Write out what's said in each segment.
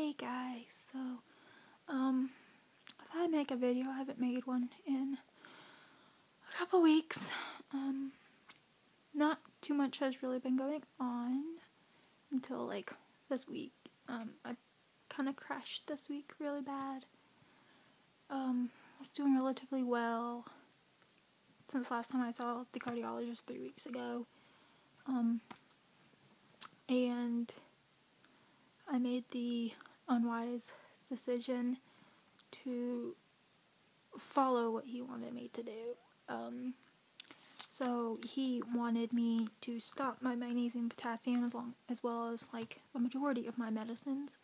Hey guys, so, I thought I'd make a video. I haven't made one in a couple weeks. Not too much has really been going on until, like, this week. I kind of crashed this week really bad. I was doing relatively well since last time I saw the cardiologist 3 weeks ago. And I made the unwise decision to follow what he wanted me to do. So he wanted me to stop my magnesium and potassium as well as like a majority of my medicines.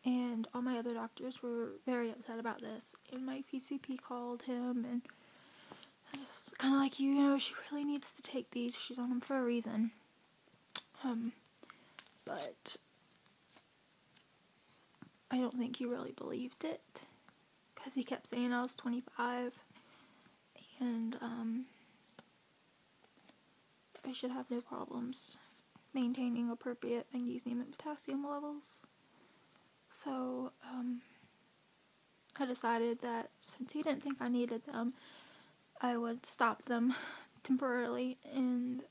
And all my other doctors were very upset about this, and my PCP called him and was kind of like, you know, she really needs to take these. She's on them for a reason. But I don't think he really believed it, because he kept saying I was 25 and I should have no problems maintaining appropriate magnesium and potassium levels. So I decided that since he didn't think I needed them, I would stop them temporarily and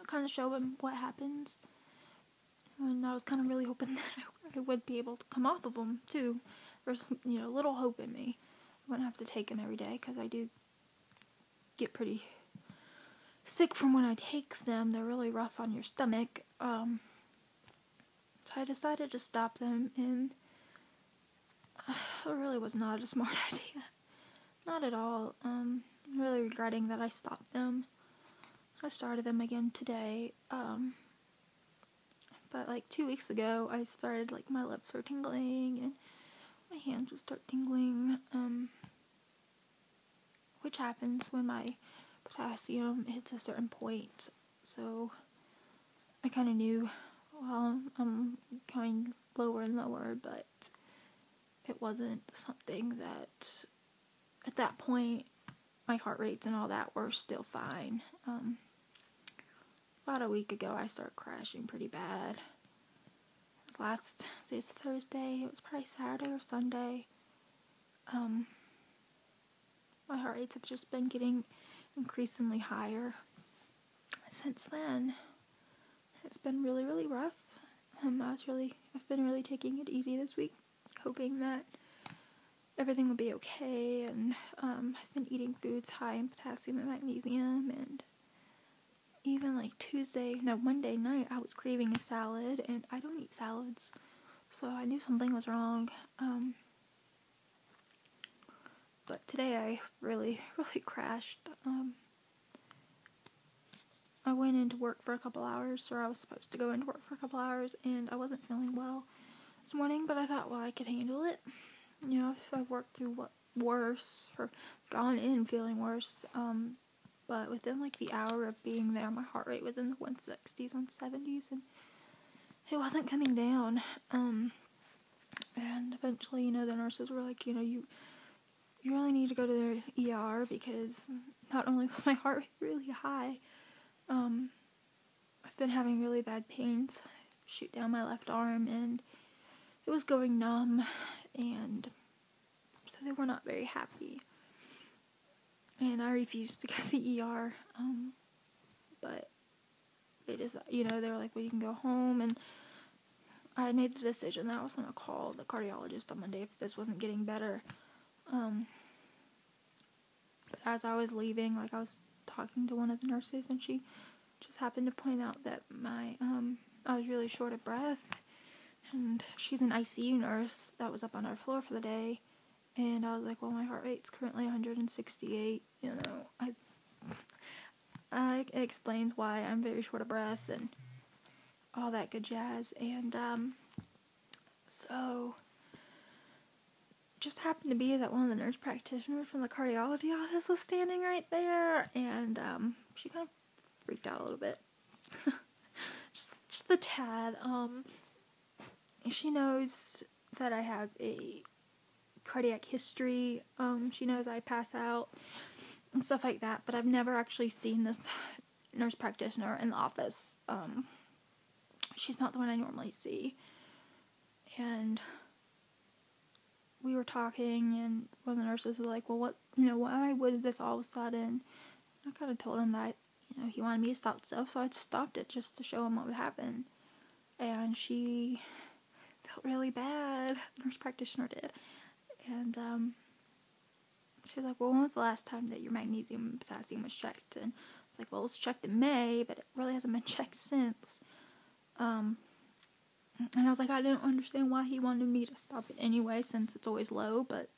kind of show him what happens. And I was kind of really hoping that I would be able to come off of them too. There's, you know, little hope in me. I wouldn't have to take them every day, because I do get sick from when I take them. They're really rough on your stomach. So I decided to stop them, and it really was not a smart idea. Not at all. I'm really regretting that I stopped them. I started them again today. But like 2 weeks ago, I started, like, my lips were tingling and my hands would start tingling, which happens when my potassium hits a certain point. So I kind of knew, well, I'm going lower and lower, but it wasn't something that, at that point, my heart rates and all that were still fine. About a week ago, I started crashing pretty bad. It was it's Thursday. It was probably Saturday or Sunday. My heart rates have just been getting increasingly higher since then. It's been really, really rough. I've been really taking it easy this week, hoping that everything will be okay. And I've been eating foods high in potassium and magnesium, and even like Monday night, I was craving a salad, and I don't eat salads, so I knew something was wrong. But today I really, really crashed. I went into work for a couple hours, or I was supposed to go into work for a couple hours, and I wasn't feeling well this morning, but I thought, well, I could handle it. You know, if I've worked through worse, or gone in feeling worse, but within like the hour of being there, my heart rate was in the 160s, 170s, and it wasn't coming down. And eventually, you know, the nurses were like, you know, you really need to go to the ER, because not only was my heart rate really high, I've been having really bad pains shoot down my left arm, and it was going numb, and so they were not very happy. And I refused to go to the ER, but they just, you know, they were like, well, you can go home, and I made the decision that I was going to call the cardiologist on Monday if this wasn't getting better. But as I was leaving, like, I was talking to one of the nurses, and she just happened to point out that I was really short of breath, and she's an ICU nurse that was up on our floor for the day. And I was like, well, my heart rate's currently 168, you know, it explains why I'm very short of breath and all that good jazz. And, so, just happened to be that one of the nurse practitioners from the cardiology office was standing right there, and, she kind of freaked out a little bit. just a tad. She knows that I have a cardiac history. She knows I pass out and stuff like that, but I've never actually seen this nurse practitioner in the office. she's not the one I normally see. And we were talking, and one of the nurses was like, well, why was this all of a sudden? I kind of told him that, he wanted me to stop stuff, so I stopped it just to show him what would happen. And she felt really bad, the nurse practitioner did. And she was like, well, when was the last time that your magnesium and potassium was checked? And I was like, well, it was checked in May, but it really hasn't been checked since. And I was like, I didn't understand why he wanted me to stop it anyway, since it's always low, but,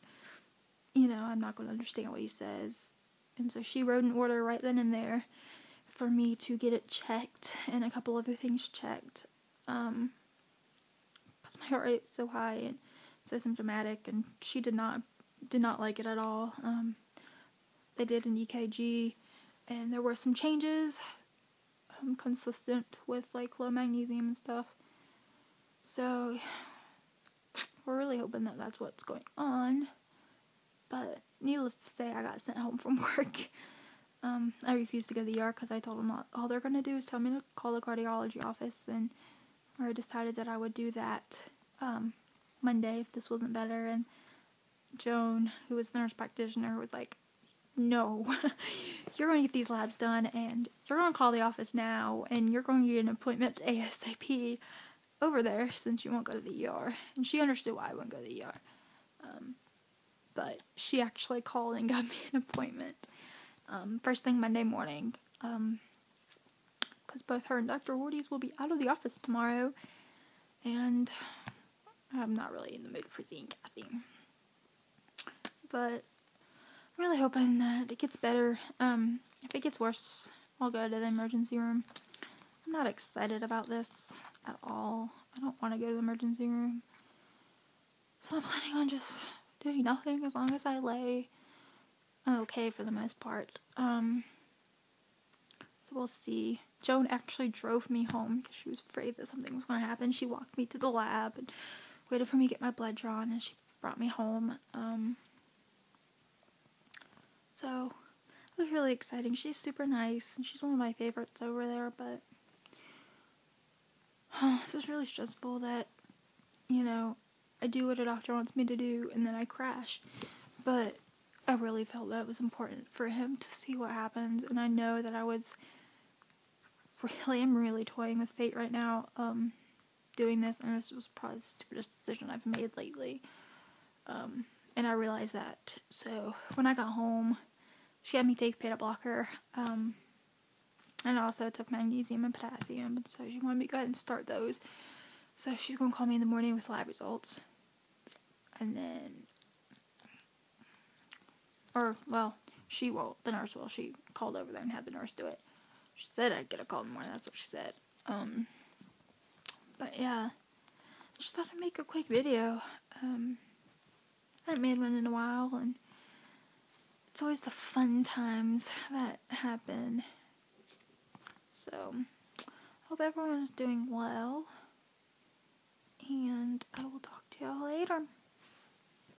I'm not going to understand what he says. And so she wrote an order right then and there for me to get it checked, and a couple other things checked, because my heart rate was so high and so symptomatic, and she did not like it at all. They did an EKG, and there were some changes, consistent with, like, low magnesium and stuff. So, we're really hoping that that's what's going on. But, needless to say, I got sent home from work. I refused to go to the ER because I told them all they're going to do is tell me to call the cardiology office, and I decided that I would do that Monday if this wasn't better. And Joan, who was the nurse practitioner, was like, no, you're going to get these labs done, and you're going to call the office now, and you're going to get an appointment ASAP over there since you won't go to the ER. And she understood why I wouldn't go to the ER. But she actually called and got me an appointment first thing Monday morning, because both her and Dr. Wardy's will be out of the office tomorrow, and I'm not really in the mood for seeing Kathy. But I'm really hoping that it gets better. If it gets worse, I'll go to the emergency room. I'm not excited about this at all. I don't want to go to the emergency room. So I'm planning on just doing nothing as long as I lay okay for the most part. So we'll see. Joan actually drove me home because she was afraid that something was going to happen. She walked me to the lab and waited for me to get my blood drawn, and she brought me home. So it was really exciting. She's super nice, and she's one of my favorites over there, but it's just really stressful that, I do what a doctor wants me to do, and then I crash. But I really felt that it was important for him to see what happens, and I know that I'm really toying with fate right now, doing this, and this was probably the stupidest decision I've made lately, and I realized that. So when I got home, she had me take beta blocker, and I also took magnesium and potassium, and so she wanted me to go ahead and start those. So she's going to call me in the morning with lab results, and then, the nurse will. She called over there and had the nurse do it. She said I'd get a call in the morning, that's what she said. But yeah, I just thought I'd make a quick video. I haven't made one in a while, and it's always the fun times that happen. So, I hope everyone is doing well, and I will talk to y'all later.